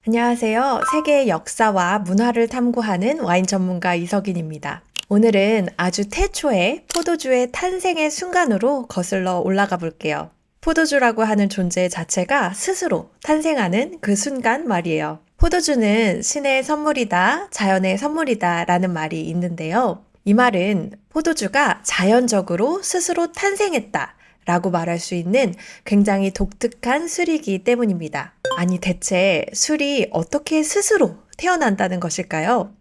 안녕하세요. 세계의 역사와 문화를 탐구하는 와인 전문가 이석인입니다. 오늘은 아주 태초에 포도주의 탄생의 순간으로 거슬러 올라가 볼게요. 포도주라고 하는 존재 자체가 스스로 탄생하는 그 순간 말이에요. 포도주는 신의 선물이다, 자연의 선물이다 라는 말이 있는데요. 이 말은 포도주가 자연적으로 스스로 탄생했다 라고 말할 수 있는 굉장히 독특한 술이기 때문입니다. 아니, 대체 술이 어떻게 스스로 태어난다는 것일까요?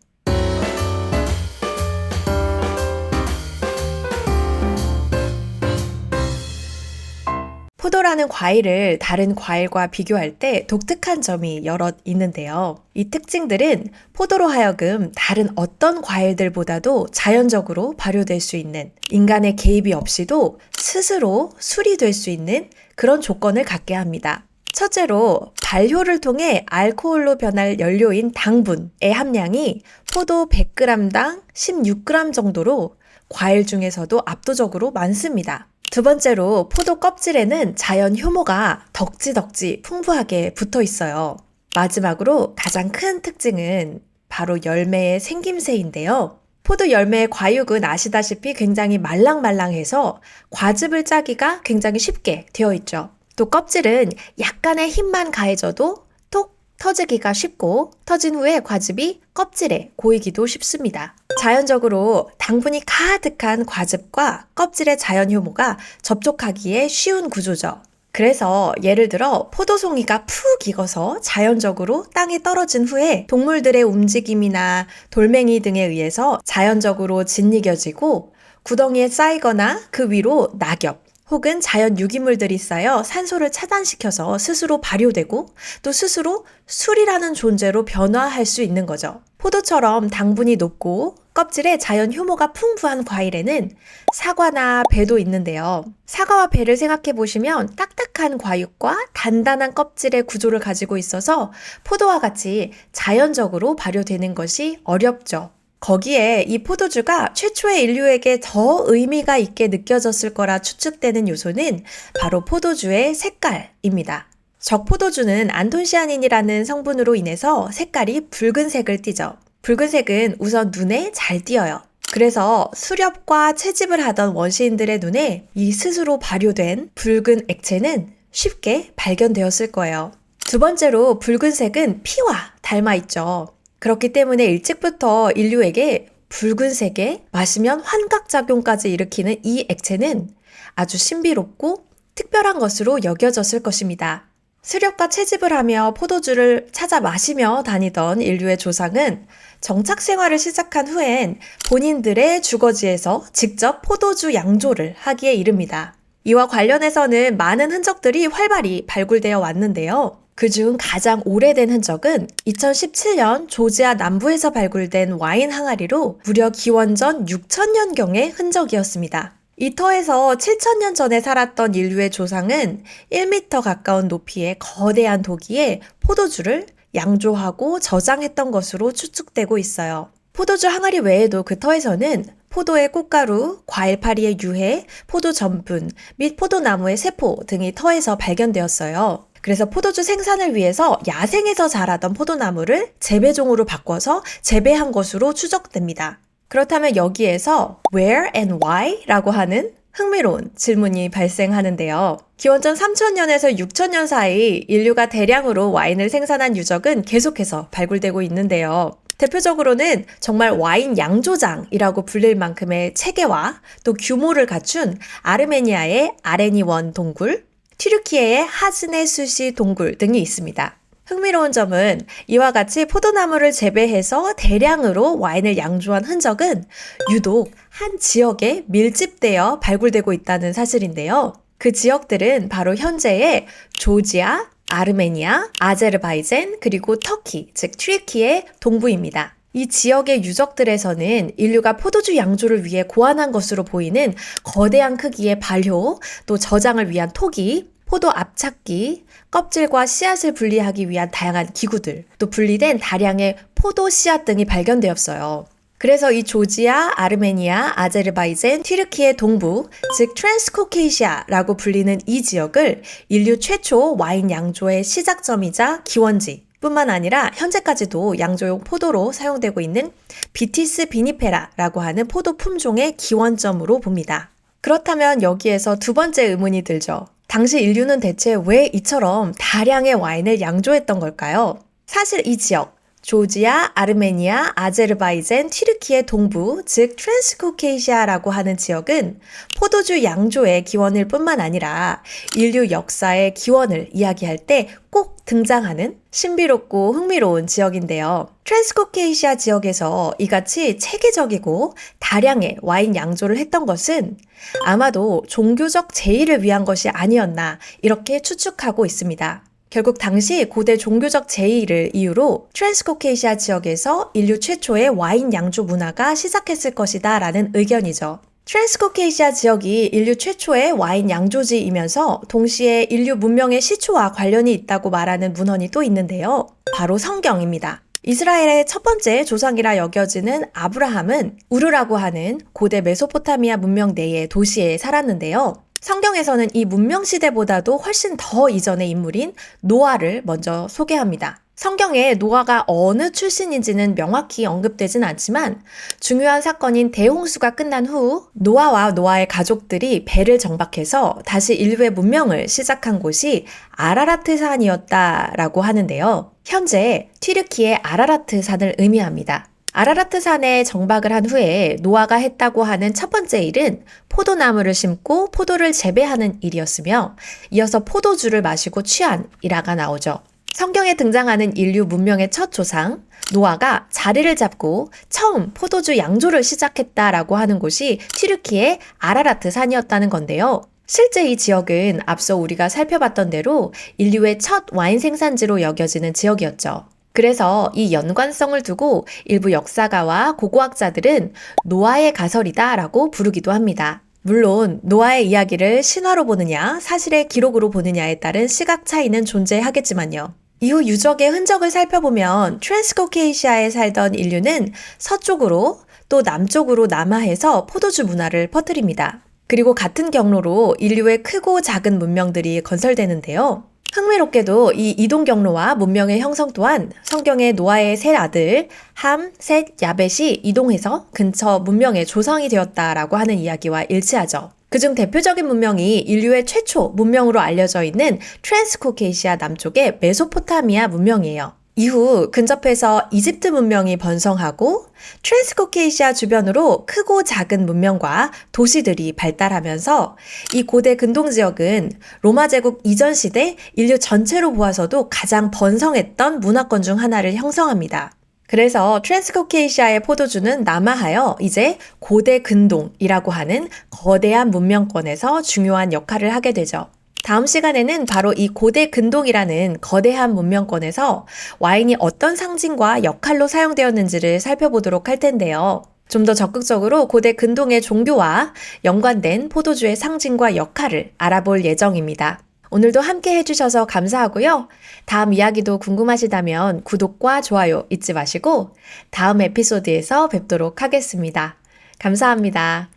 포도라는 과일을 다른 과일과 비교할 때 독특한 점이 여럿 있는데요. 이 특징들은 포도로 하여금 다른 어떤 과일들보다도 자연적으로 발효될 수 있는, 인간의 개입이 없이도 스스로 술이 될 수 있는 그런 조건을 갖게 합니다. 첫째로 발효를 통해 알코올로 변할 연료인 당분의 함량이 포도 100g당 16g 정도로 과일 중에서도 압도적으로 많습니다. 두 번째로 포도 껍질에는 자연 효모가 덕지덕지 풍부하게 붙어 있어요. 마지막으로 가장 큰 특징은 바로 열매의 생김새인데요. 포도 열매의 과육은 아시다시피 굉장히 말랑말랑해서 과즙을 짜기가 굉장히 쉽게 되어 있죠. 또 껍질은 약간의 힘만 가해져도 톡 터지기가 쉽고 터진 후에 과즙이 껍질에 고이기도 쉽습니다. 자연적으로 당분이 가득한 과즙과 껍질의 자연 효모가 접촉하기에 쉬운 구조죠. 그래서 예를 들어 포도송이가 푹 익어서 자연적으로 땅에 떨어진 후에 동물들의 움직임이나 돌멩이 등에 의해서 자연적으로 짓이겨지고 구덩이에 쌓이거나 그 위로 낙엽 혹은 자연 유기물들이 쌓여 산소를 차단시켜서 스스로 발효되고 또 스스로 술이라는 존재로 변화할 수 있는 거죠. 포도처럼 당분이 높고 껍질에 자연 효모가 풍부한 과일에는 사과나 배도 있는데요. 사과와 배를 생각해 보시면 딱딱한 과육과 단단한 껍질의 구조를 가지고 있어서 포도와 같이 자연적으로 발효되는 것이 어렵죠. 거기에 이 포도주가 최초의 인류에게 더 의미가 있게 느껴졌을 거라 추측되는 요소는 바로 포도주의 색깔입니다. 적포도주는 안톤시아닌이라는 성분으로 인해서 색깔이 붉은색을 띠죠. 붉은색은 우선 눈에 잘 띄어요. 그래서 수렵과 채집을 하던 원시인들의 눈에 이 스스로 발효된 붉은 액체는 쉽게 발견되었을 거예요. 두 번째로 붉은색은 피와 닮아 있죠. 그렇기 때문에 일찍부터 인류에게 붉은색에 마시면 환각작용까지 일으키는 이 액체는 아주 신비롭고 특별한 것으로 여겨졌을 것입니다. 수렵과 채집을 하며 포도주를 찾아 마시며 다니던 인류의 조상은 정착 생활을 시작한 후엔 본인들의 주거지에서 직접 포도주 양조를 하기에 이릅니다. 이와 관련해서는 많은 흔적들이 활발히 발굴되어 왔는데요. 그중 가장 오래된 흔적은 2017년 조지아 남부에서 발굴된 와인 항아리로 무려 기원전 6000년경의 흔적이었습니다. 이 터에서 7000년 전에 살았던 인류의 조상은 1m 가까운 높이의 거대한 도기에 포도주를 양조하고 저장했던 것으로 추측되고 있어요. 포도주 항아리 외에도 그 터에서는 포도의 꽃가루, 과일파리의 유해, 포도 전분 및 포도나무의 세포 등이 터에서 발견되었어요. 그래서 포도주 생산을 위해서 야생에서 자라던 포도나무를 재배종으로 바꿔서 재배한 것으로 추정됩니다. 그렇다면 여기에서 where and why? 라고 하는 흥미로운 질문이 발생하는데요. 기원전 3000년에서 6000년 사이 인류가 대량으로 와인을 생산한 유적은 계속해서 발굴되고 있는데요. 대표적으로는 정말 와인 양조장이라고 불릴 만큼의 체계와 또 규모를 갖춘 아르메니아의 아레니원 동굴, 튀르키예의 하즈네 수시 동굴 등이 있습니다. 흥미로운 점은 이와 같이 포도나무를 재배해서 대량으로 와인을 양조한 흔적은 유독 한 지역에 밀집되어 발굴되고 있다는 사실인데요. 그 지역들은 바로 현재의 조지아, 아르메니아, 아제르바이잔, 그리고 터키, 즉 튀르키예 동부입니다. 이 지역의 유적들에서는 인류가 포도주 양조를 위해 고안한 것으로 보이는 거대한 크기의 발효, 또 저장을 위한 토기, 포도 압착기, 껍질과 씨앗을 분리하기 위한 다양한 기구들, 또 분리된 다량의 포도 씨앗 등이 발견되었어요. 그래서 이 조지아, 아르메니아, 아제르바이잔, 튀르키예 동부, 즉 트랜스코케이시아라고 불리는 이 지역을 인류 최초 와인 양조의 시작점이자 기원지 뿐만 아니라 현재까지도 양조용 포도로 사용되고 있는 비티스 비니페라라고 하는 포도 품종의 기원점으로 봅니다. 그렇다면 여기에서 두 번째 의문이 들죠. 당시 인류는 대체 왜 이처럼 다량의 와인을 양조했던 걸까요? 사실 이 지역, 조지아, 아르메니아, 아제르바이잔, 튀르키예 동부, 즉 트랜스코케이시아라고 하는 지역은 포도주 양조의 기원일 뿐만 아니라 인류 역사의 기원을 이야기할 때 꼭 등장하는 신비롭고 흥미로운 지역인데요. 트랜스코케이시아 지역에서 이같이 체계적이고 다량의 와인 양조를 했던 것은 아마도 종교적 제의를 위한 것이 아니었나 이렇게 추측하고 있습니다. 결국 당시 고대 종교적 제의를 이유로 트랜스코케이시아 지역에서 인류 최초의 와인 양조 문화가 시작했을 것이다 라는 의견이죠. 트랜스코케이시아 지역이 인류 최초의 와인 양조지이면서 동시에 인류 문명의 시초와 관련이 있다고 말하는 문헌이 또 있는데요. 바로 성경입니다. 이스라엘의 첫 번째 조상이라 여겨지는 아브라함은 우르라고 하는 고대 메소포타미아 문명 내의 도시에 살았는데요. 성경에서는 이 문명 시대보다도 훨씬 더 이전의 인물인 노아를 먼저 소개합니다. 성경에 노아가 어느 출신인지는 명확히 언급되진 않지만 중요한 사건인 대홍수가 끝난 후 노아와 노아의 가족들이 배를 정박해서 다시 인류의 문명을 시작한 곳이 아라라트 산이었다라고 하는데요. 현재 튀르키예 아라라트 산을 의미합니다. 아라라트 산에 정박을 한 후에 노아가 했다고 하는 첫 번째 일은 포도나무를 심고 포도를 재배하는 일이었으며 이어서 포도주를 마시고 취한 일화가 나오죠. 성경에 등장하는 인류 문명의 첫 조상 노아가 자리를 잡고 처음 포도주 양조를 시작했다라고 하는 곳이 튀르키예 아라라트 산이었다는 건데요. 실제 이 지역은 앞서 우리가 살펴봤던 대로 인류의 첫 와인 생산지로 여겨지는 지역이었죠. 그래서 이 연관성을 두고 일부 역사가와 고고학자들은 노아의 가설이다라고 부르기도 합니다. 물론 노아의 이야기를 신화로 보느냐 사실의 기록으로 보느냐에 따른 시각 차이는 존재하겠지만요. 이후 유적의 흔적을 살펴보면 트랜스코케이시아에 살던 인류는 서쪽으로 또 남쪽으로 남하해서 포도주 문화를 퍼뜨립니다. 그리고 같은 경로로 인류의 크고 작은 문명들이 건설되는데요. 흥미롭게도 이 이동 경로와 문명의 형성 또한 성경의 노아의 세 아들 함, 셋, 야벳이 이동해서 근처 문명의 조상이 되었다라고 하는 이야기와 일치하죠. 그중 대표적인 문명이 인류의 최초 문명으로 알려져 있는 트랜스코케이시아 남쪽의 메소포타미아 문명이에요. 이후 근접해서 이집트 문명이 번성하고 트랜스코케이시아 주변으로 크고 작은 문명과 도시들이 발달하면서 이 고대 근동 지역은 로마 제국 이전 시대 인류 전체로 보아서도 가장 번성했던 문화권 중 하나를 형성합니다. 그래서 트랜스코케이시아의 포도주는 남하하여 이제 고대 근동이라고 하는 거대한 문명권에서 중요한 역할을 하게 되죠. 다음 시간에는 바로 이 고대 근동이라는 거대한 문명권에서 와인이 어떤 상징과 역할로 사용되었는지를 살펴보도록 할 텐데요. 좀 더 적극적으로 고대 근동의 종교와 연관된 포도주의 상징과 역할을 알아볼 예정입니다. 오늘도 함께 해주셔서 감사하고요. 다음 이야기도 궁금하시다면 구독과 좋아요 잊지 마시고 다음 에피소드에서 뵙도록 하겠습니다. 감사합니다.